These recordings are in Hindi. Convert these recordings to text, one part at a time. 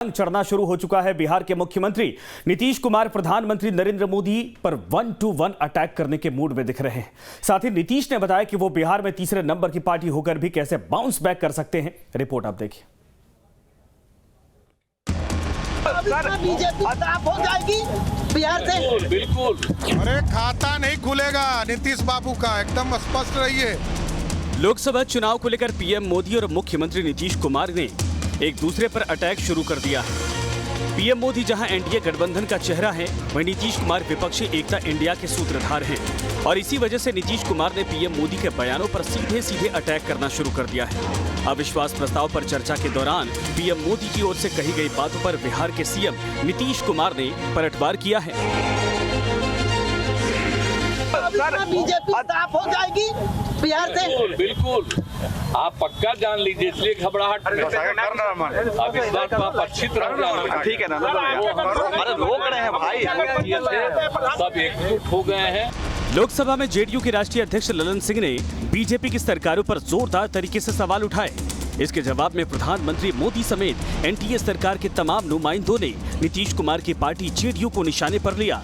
चढ़ना शुरू हो चुका है। बिहार के मुख्यमंत्री नीतीश कुमार प्रधानमंत्री नरेंद्र मोदी पर 1-to-1 अटैक करने के मूड में दिख रहे हैं। साथ ही नीतीश ने बताया कि वो बिहार में तीसरे नंबर की पार्टी होकर भी कैसे बाउंस बैक कर सकते हैं। रिपोर्ट आप देखिए। बीजेपी खराब हो जाएगी बिहार से। बिल्कुल। अरे खाता नहीं खुलेगा नीतीश बाबू का, एकदम स्पष्ट रहिए। लोकसभा चुनाव को लेकर पीएम मोदी और मुख्यमंत्री नीतीश कुमार ने एक दूसरे पर अटैक शुरू कर दिया है। पीएम मोदी जहां एनडीए गठबंधन का चेहरा है, वहीं नीतीश कुमार विपक्षी एकता इंडिया के सूत्रधार हैं। और इसी वजह से नीतीश कुमार ने पीएम मोदी के बयानों पर सीधे अटैक करना शुरू कर दिया है। अविश्वास प्रस्ताव पर चर्चा के दौरान पीएम मोदी की ओर से कही गई बातों पर बिहार के सीएम नीतीश कुमार ने पलटवार किया है। बीजेपी खराब हो जाएगी बिहार से। बिल्कुल, आप पक्का जान लीजिए, इसलिए घबराहट अब इस बात को आप अच्छी तरह ठीक है ना, अरे रोक रहे हैं भाई, सब एकजुट हो गए हैं। लोकसभा में जेडीयू के राष्ट्रीय अध्यक्ष ललन सिंह ने बीजेपी की सरकारों पर जोरदार तरीके से सवाल उठाए। इसके जवाब में प्रधानमंत्री मोदी समेत एनडीए सरकार के तमाम नुमाइंदों ने नीतीश कुमार की पार्टी जेडीयू को निशाने पर लिया।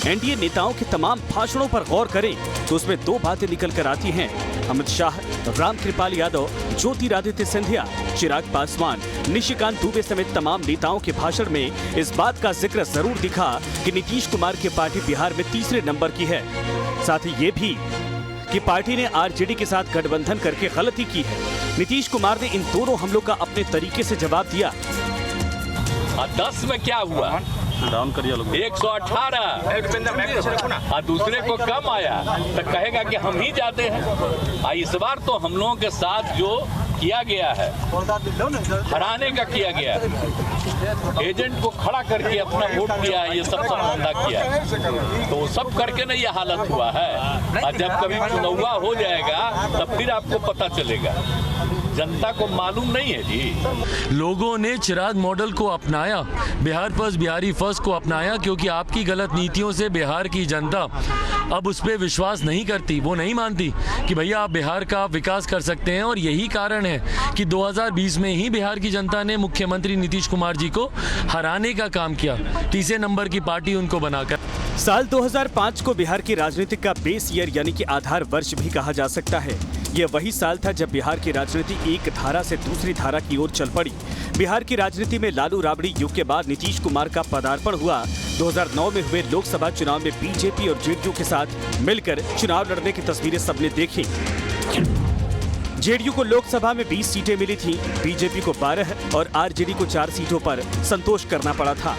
एनडीए नेताओं के तमाम भाषणों पर गौर करें तो उसमें दो बातें निकल कर आती हैं। अमित शाह, रामकृपाल यादव, ज्योतिरादित्य सिंधिया, चिराग पासवान, निशिकांत दुबे समेत तमाम नेताओं के भाषण में इस बात का जिक्र जरूर दिखा कि नीतीश कुमार की पार्टी बिहार में तीसरे नंबर की है। साथ ही ये भी कि पार्टी ने आरजेडी के साथ गठबंधन करके गलती की है। नीतीश कुमार ने इन दोनों हमलों का अपने तरीके से जवाब दिया। 10 में क्या हुआ? 118 और दूसरे को कम आया तो कहेगा कि हम ही जाते हैं। इस बार तो हम लोगों के साथ जो किया गया है, हराने का किया गया है, एजेंट को खड़ा करके अपना वोट दिया है, ये सब धंधा किया है, तो सब करके ना ये हालत हुआ है। और जब कभी चुनाव हो जाएगा तब फिर आपको पता चलेगा, जनता को मालूम नहीं है जी। लोगों ने चिराग मॉडल को अपनाया, बिहार फर्स्ट, बिहारी फर्स्ट को अपनाया, क्योंकि आपकी गलत नीतियों से बिहार की जनता अब उस पर विश्वास नहीं करती। वो नहीं मानती कि भैया आप बिहार का विकास कर सकते हैं। और यही कारण है कि 2020 में ही बिहार की जनता ने मुख्यमंत्री नीतीश कुमार जी को हराने का काम किया, तीसरे नंबर की पार्टी उनको बनाकर। साल 2005 को बिहार की राजनीति का बेस ईयर यानी कि आधार वर्ष भी कहा जा सकता है। यह वही साल था जब बिहार की राजनीति एक धारा से दूसरी धारा की ओर चल पड़ी। बिहार की राजनीति में लालू राबड़ी युग के बाद नीतीश कुमार का पदार्पण हुआ। 2009 में हुए लोकसभा चुनाव में बीजेपी और जेडीयू के साथ मिलकर चुनाव लड़ने की तस्वीरें सबने देखी। जेडीयू को लोकसभा में 20 सीटें मिली थी, बीजेपी को 12 और आरजेडी को 4 सीटों पर संतोष करना पड़ा था।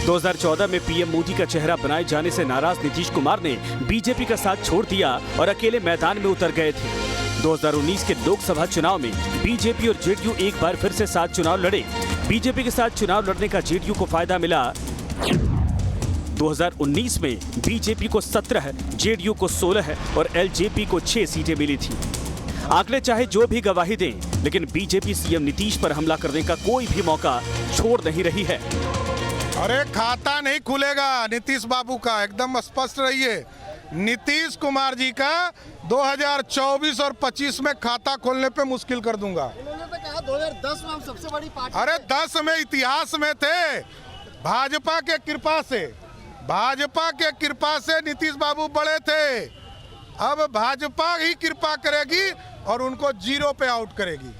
2014 में पीएम मोदी का चेहरा बनाए जाने से नाराज नीतीश कुमार ने बीजेपी का साथ छोड़ दिया और अकेले मैदान में उतर गए थे। 2019 के लोकसभा चुनाव में बीजेपी और जेडीयू एक बार फिर से साथ चुनाव लड़े। बीजेपी के साथ चुनाव लड़ने का जेडीयू को फायदा मिला। 2019 में बीजेपी को 17, जेडीयू को 16 और एलजेपी को 6 सीटें मिली थी। आंकड़े चाहे जो भी गवाही दें, लेकिन बीजेपी सीएम नीतीश पर हमला करने का कोई भी मौका छोड़ नहीं रही है। अरे खाता नहीं खुलेगा नीतीश बाबू का, एकदम स्पष्ट रहिए। नीतीश कुमार जी का 2024 और 25 में खाता खोलने पे मुश्किल कर दूंगा। उन्होंने तो कहा 2010 में हम सबसे बड़ी पार्टी। अरे 10 में इतिहास में थे, भाजपा के कृपा से नीतीश बाबू बड़े थे। अब भाजपा ही कृपा करेगी और उनको 0 पे आउट करेगी।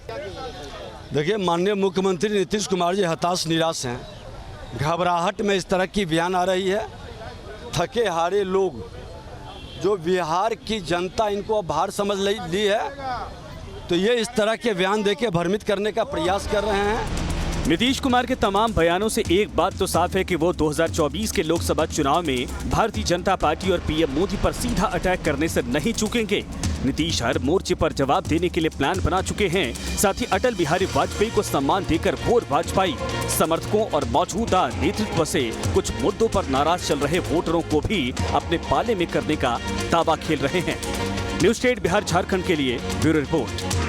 देखिए, माननीय मुख्यमंत्री नीतीश कुमार जी हताश निराश हैं। घबराहट में इस तरह की बयान आ रही है। थके हारे लोग, जो बिहार की जनता इनको अब हार समझ ली है, तो ये इस तरह के बयान देके भ्रमित करने का प्रयास कर रहे हैं। नीतीश कुमार के तमाम बयानों से एक बात तो साफ है कि वो 2024 के लोकसभा चुनाव में भारतीय जनता पार्टी और पीएम मोदी पर सीधा अटैक करने से नहीं चूकेंगे। नीतीश हर मोर्चे पर जवाब देने के लिए प्लान बना चुके हैं। साथ ही अटल बिहारी वाजपेयी को सम्मान देकर भोर भाजपाई समर्थकों और मौजूदा नेतृत्व से कुछ मुद्दों पर नाराज चल रहे वोटरों को भी अपने पाले में करने का दावा खेल रहे हैं। न्यूज़ 8 बिहार झारखंड के लिए ब्यूरो रिपोर्ट।